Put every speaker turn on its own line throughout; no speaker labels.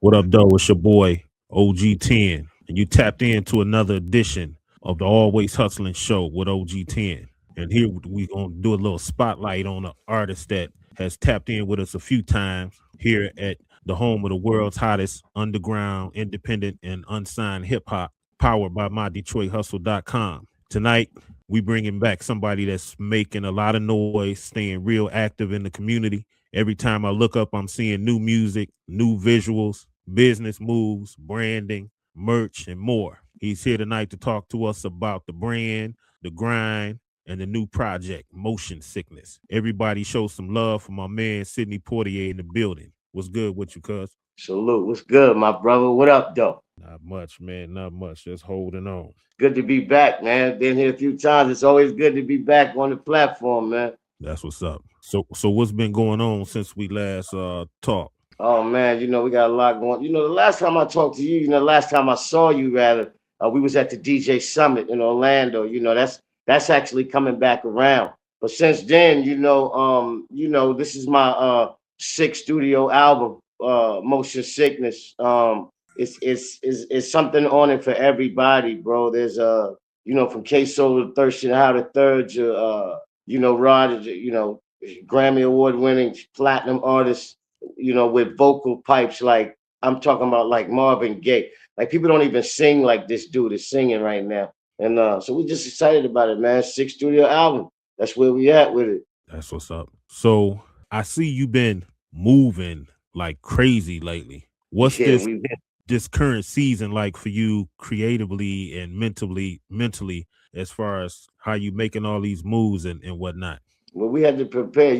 What up, though? It's your boy OG10, and you tapped into another edition of the Always Hustling Show with OG10. And here we gonna do a little spotlight on an artist that has tapped in with us a few times here at the home of the world's hottest underground, independent, and unsigned hip hop, powered by MyDetroitHustle.com. Tonight, we bringing back somebody that's making a lot of noise, staying real active in the community. Every time I look up, I'm seeing new music, new visuals, business moves, branding, merch, and more. He's here tonight to talk to us about the brand, the grind, and the new project, Motion Sickness. Everybody show some love for my man, Cydney Poitier, in the building. What's good with you, cuz?
Salute. What's good, my brother? What up, though?
Not much, man. Not much. Just holding on.
Good to be back, man. Been here a few times. It's always good to be back on the platform, man.
That's what's up. So what's been going on since we last talked?
Oh man, we got a lot going. The last time I talked to you, last time I saw you, rather, we was at the DJ Summit in Orlando. That's actually coming back around. But since then, this is my sixth studio album, Motion Sickness. It's something on it for everybody, bro. There's from K-Soul to Thurston How the Third to Rod, Grammy Award winning platinum artist, with vocal pipes like I'm talking about, like Marvin Gaye. Like, people don't even sing like this dude is singing right now. And so we're just excited about it, man. Sixth studio album. That's where we at with it.
That's what's up. So I see you been moving like crazy lately. What's this current season like for you creatively and mentally, as far as how you making all these moves and whatnot?
Well, we had to prepare,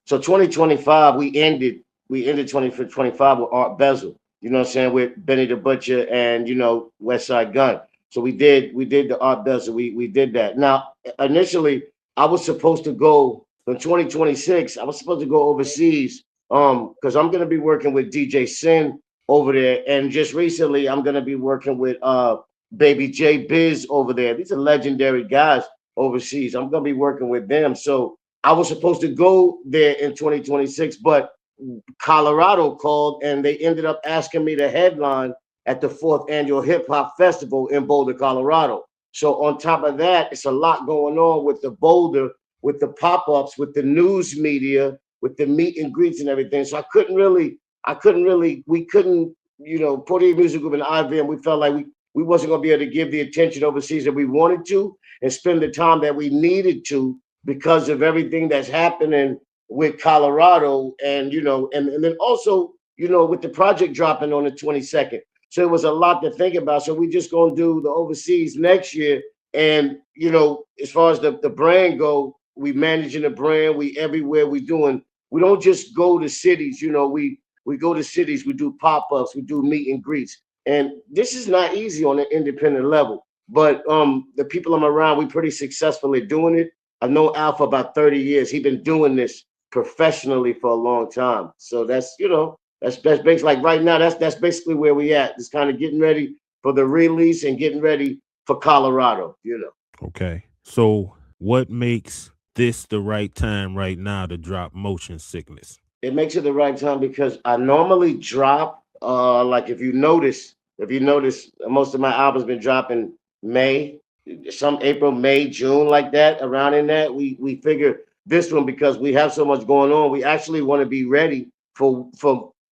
so 2025, we ended 2025 with Art Bezel, you know what I'm saying, with Benny the Butcher and, West Side Gun. So we did the Art Bezel. We did that. Now, initially, I was supposed to go in 2026. I was supposed to go overseas because I'm going to be working with DJ Sin over there. And just recently, I'm going to be working with Baby J Biz over there. These are legendary guys overseas. I'm going to be working with them. So I was supposed to go there in 2026, but Colorado called and they ended up asking me to headline at the 4th Annual Hip Hop Festival in Boulder, Colorado. So on top of that, it's a lot going on with the Boulder, with the pop-ups, with the news media, with the meet and greets and everything. So we couldn't, Poitier Music Group and IVM, we felt like we wasn't going to be able to give the attention overseas that we wanted to and spend the time that we needed to because of everything that's happening with Colorado and then also, with the project dropping on the 22nd. So it was a lot to think about. So we just going to do the overseas next year. And, as far as the brand go, we managing the brand, we everywhere we don't just go to cities, we go to cities, we do pop-ups, we do meet and greets. And this is not easy on an independent level. But the people I'm around, we pretty successfully doing it. I've known Al for about 30 years. He's been doing this professionally for a long time. So that's basically, like right now, that's basically where we at. Just kind of getting ready for the release and getting ready for Colorado,
Okay. So what makes this the right time right now to drop Motion Sickness?
It makes it the right time because I normally drop, like if you notice, most of my albums been dropping May, some April, May, June, like that, around in that. We figure this one, because we have so much going on, we actually want to be ready for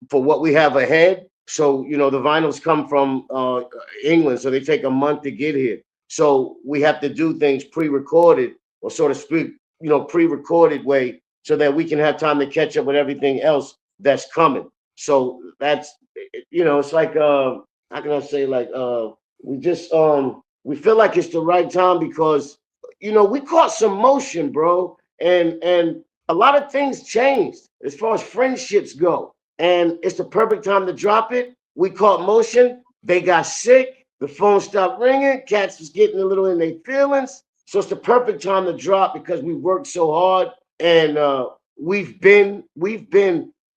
what we have ahead. So, the vinyls come from England, so they take a month to get here. So we have to do things pre-recorded, or so to speak, pre-recorded way, so that we can have time to catch up with everything else that's coming. So that's, it's like, how can I say, like, we just, we feel like it's the right time because, we caught some motion, bro. And a lot of things changed as far as friendships go. And it's the perfect time to drop it. We caught motion. They got sick. The phone stopped ringing. Cats was getting a little in their feelings. So it's the perfect time to drop because we worked so hard and we've been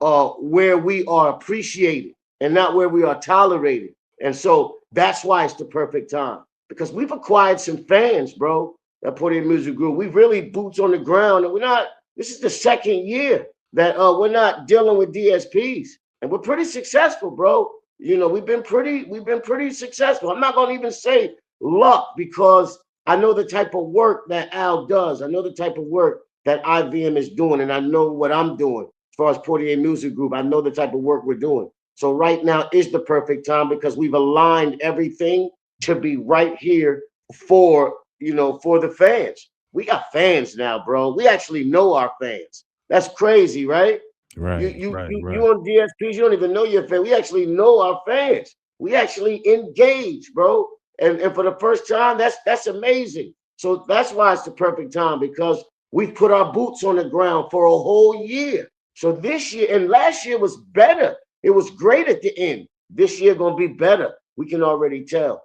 where we are appreciated and not where we are tolerated. And so that's why it's the perfect time, because we've acquired some fans, bro, that Poitier Music Group. We've really boots on the ground, and this is the second year that we're not dealing with DSPs. and we're pretty successful, bro. You know, we've been pretty successful. I'm not gonna even say luck because I know the type of work that Al does. I know the type of work that IVM is doing, and I know what I'm doing as far as Poitier Music Group. I know the type of work we're doing. So right now is the perfect time because we've aligned everything to be right here for for the fans. We got fans now, bro. We actually know our fans. That's crazy, right?
Right, right,
You
right.
on DSPs, you don't even know your fan. We actually know our fans. We actually engage, bro. And for the first time, that's amazing. So that's why it's the perfect time because we put our boots on the ground for a whole year. So this year and last year was better. It was great at the end. This year gonna be better. We can already tell.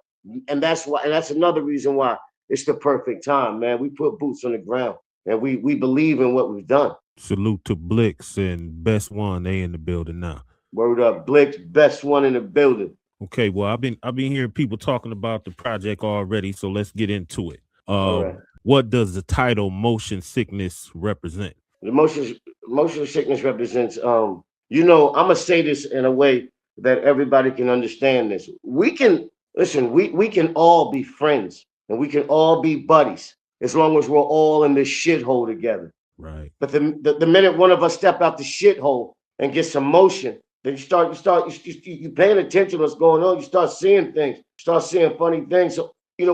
And that's why, and that's another reason why it's the perfect time, man. We put boots on the ground and we believe in what we've done.
Salute to Blix and Best One. They in the building now.
Word up, Blix, best one in the building.
Okay, well, I've been hearing people talking about the project already, so let's get into it.
All right.
What does the title Motion Sickness represent?
The motion sickness represents I'm gonna say this in a way that everybody can understand this. We can listen, we can all be friends and we can all be buddies as long as we're all in this shithole together.
Right.
But the minute one of us step out the shithole and get some motion, then you paying attention to what's going on. You start seeing things, start seeing funny things. So we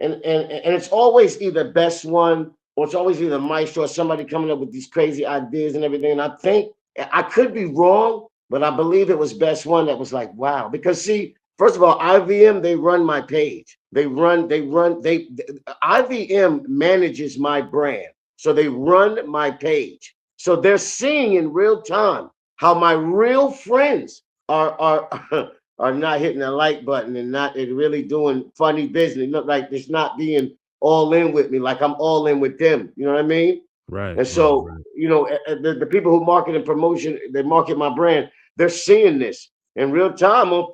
and it's always either best one or it's always either maestro or somebody coming up with these crazy ideas and everything. And I think I could be wrong, but I believe it was best one that was like, wow. Because see, first of all, IVM, they run my page. IVM manages my brand. So they run my page. So they're seeing in real time how my real friends are are not hitting the like button and not really doing funny business. Look like it's not being all in with me, like I'm all in with them. You know what I mean?
Right,
And
right,
so,
right.
the people who market and promotion, they market my brand, they're seeing this in real time on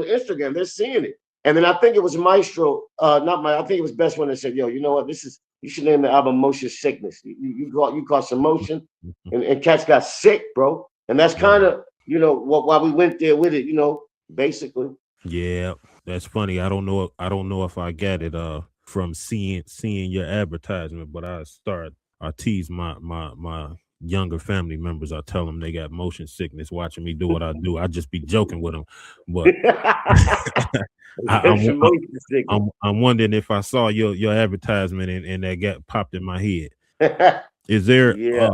Instagram. They're seeing it. And then I think it was Maestro, I think it was Best One that said, yo, you know what? You should name the album Motion Sickness. You caught some motion and cats got sick, bro. And that's kind
Right.
of, why we went there with it, basically.
Yeah, that's funny. I don't know if I got it from seeing your advertisement, but I tease my younger family members. I tell them they got motion sickness watching me do what I do. I just be joking with them, but I, I'm,
Some
I-
motion sickness.
I'm wondering if I saw your advertisement and that got popped in my head. Is there
Yeah.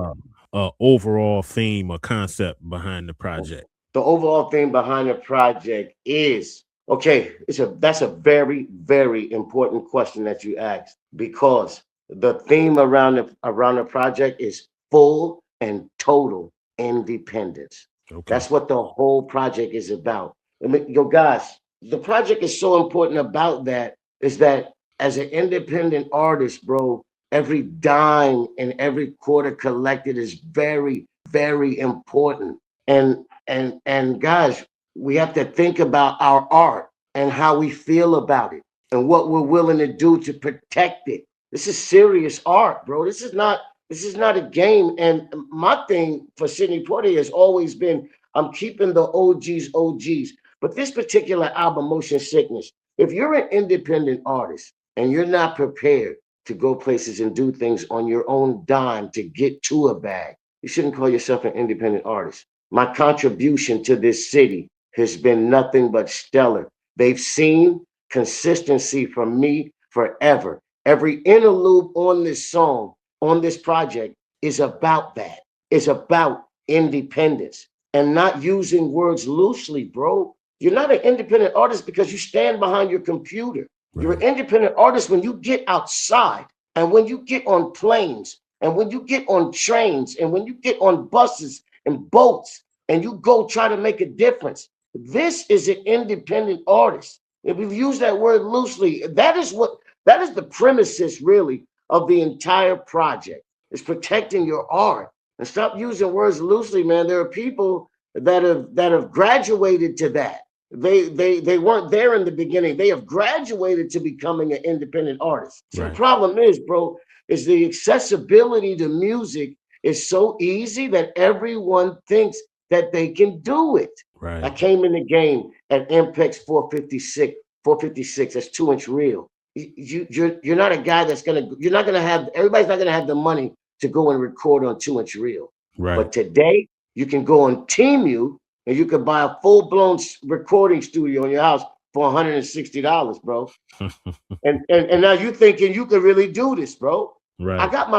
a overall theme or concept behind the project?
The overall thing behind the project is okay. That's a very, very important question that you asked because the theme around the project is full and total independence.
Okay.
That's what the whole project is about. I mean, yo, guys, the project is so important about that is that as an independent artist, bro, every dime and every quarter collected is very, very important. And guys, we have to think about our art and how we feel about it and what we're willing to do to protect it. This is serious art, bro. This is not a game. And my thing for Cydney Poitier has always been I'm keeping the OGs. But this particular album, Motion Sickness, if you're an independent artist and you're not prepared to go places and do things on your own dime to get to a bag, you shouldn't call yourself an independent artist. My contribution to this city has been nothing but stellar. They've seen consistency from me forever. Every interlude on this song, on this project, is about that. It's about independence and not using words loosely, bro. You're not an independent artist because you stand behind your computer. You're an
Right.
independent artist when you get outside and when you get on planes and when you get on trains and when you get on buses and boats and you go try to make a difference. This is an independent artist. If we use that word loosely, that is the premises really of the entire project. Is protecting your art. And stop using words loosely, man. There are people that have graduated to that. They weren't there in the beginning. They have graduated to becoming an independent artist. So the
Right.
problem is, bro, is the accessibility to music is so easy that everyone thinks that they can do it. I
Right.
came in the game at MPEX 456, 456. That's 2-inch reel. You're not a guy that's you're not gonna have, everybody's not gonna have the money to go and record on 2-inch reel.
Right.
But today you can go on Teemu and you can buy a full-blown recording studio in your house for $160, bro. And now you thinking you could really do this, bro.
Right.
I got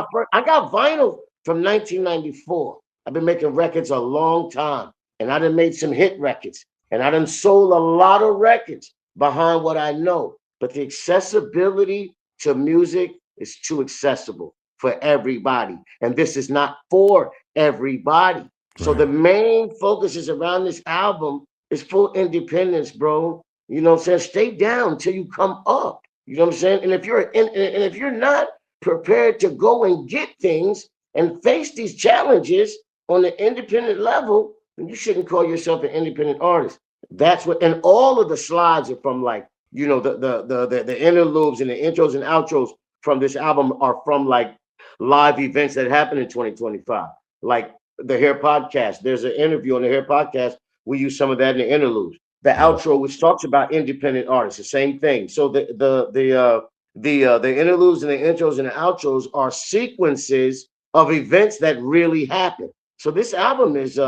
vinyl from 1994. I've been making records a long time, and I done made some hit records, and I done sold a lot of records behind what I know. But the accessibility to music is too accessible for everybody, and this is not for everybody. So the
Right.
main focus is around this album is full independence, bro. You know what I'm saying? Stay down until you come up. You know what I'm saying? And if you're not prepared to go and get things and face these challenges on the independent level, then you shouldn't call yourself an independent artist. That's what, and all of the slides are from, like, you know, the interludes and the intros and outros from this album are from like live events that happened in 2025, like the Hair Podcast. There's an interview on the Hair Podcast. We use some of that in the interludes. The
Yeah.
outro, which talks about independent artists, the same thing. So the interludes and the intros and the outros are sequences of events that really happen. So this album is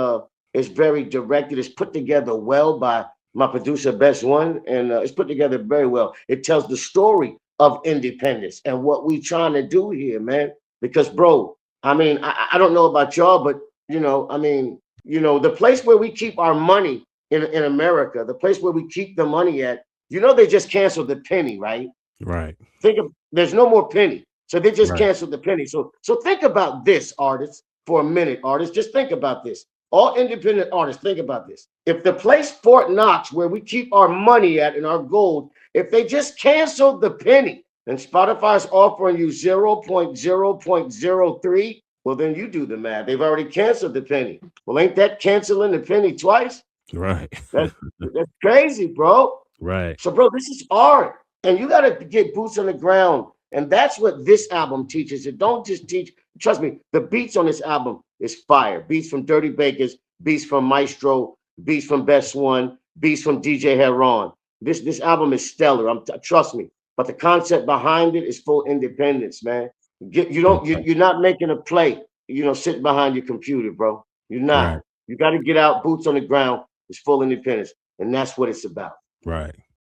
very directed. It's put together well by my producer Best One, and it's put together very well. It tells the story of independence and what we trying to do here, man. Because, bro, I mean, I don't know about y'all, but you know, I mean, you know, the place where we keep our money in America, the place where we keep the money at, you know, they just canceled the penny, right?
Right.
Think of, there's no more penny. So they just
Right.
canceled the penny. So think about this, artists, for a minute, artists. Just think about this. All independent artists, think about this. If the place Fort Knox, where we keep our money at and our gold, if they just canceled the penny and Spotify's offering you 0.0.03, well, then you do the math. They've already canceled the penny. Well, ain't that canceling the penny twice?
Right.
That's crazy, bro.
Right.
So, bro, this is art, and you got to get boots on the ground, and that's what this album teaches. It don't just teach. Trust me, the beats on this album is fire. Beats from Dirty Bakers, beats from Maestro, beats from Best One, beats from DJ Heron. This album is stellar. Trust me. But the concept behind it is full independence, man. You're not making a play, you know, sitting behind your computer, bro. You're not.
Right.
You got to get out, boots on the ground. It's full independence, and that's what it's about.
Right.